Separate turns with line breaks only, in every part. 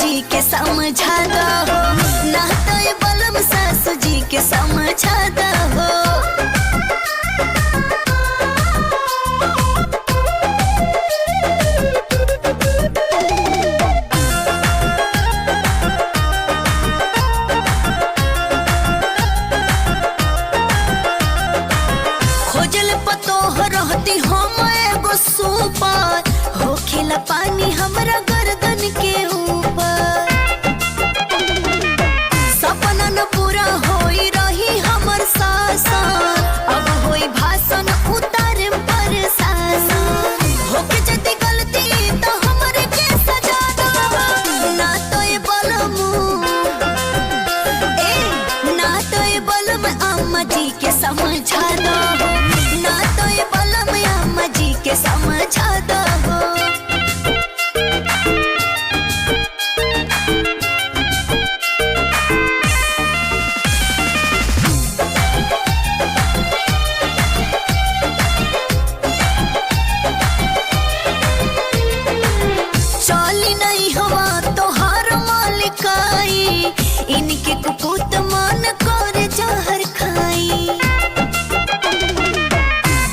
जी के समझा दो, ना तो ये बलम सासू जी के समझा दो। खोजल पतोह रहती हम एगो सुपर, होखेला पानी हमरा गर्दन के ऊपर। सपना न पूरा होई रही हमर सासन, अब होई भाषण उतारे पर शासन। होके जदी गलती तो हमरे के सजा दो, ना तो ये बलमू ना तो ये बलम अम्मा जी के समझा दो, ना तो ये बलम अम्मा जी के समझा दो। चली नहीं हवा तोहार मालिकाई, इनके कुकुत मन कर जहर खाई।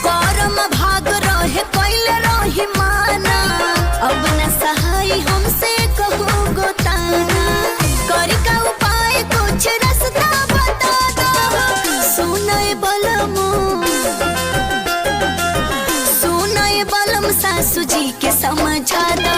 करम भाग रहे कैले रही माना, अब न सहाय हमसे कहूँ गोताना। करी का उपाय कुछ रास्ता बता दो, सुनय बलमू सुनय बलम सासू जी के समझा दो।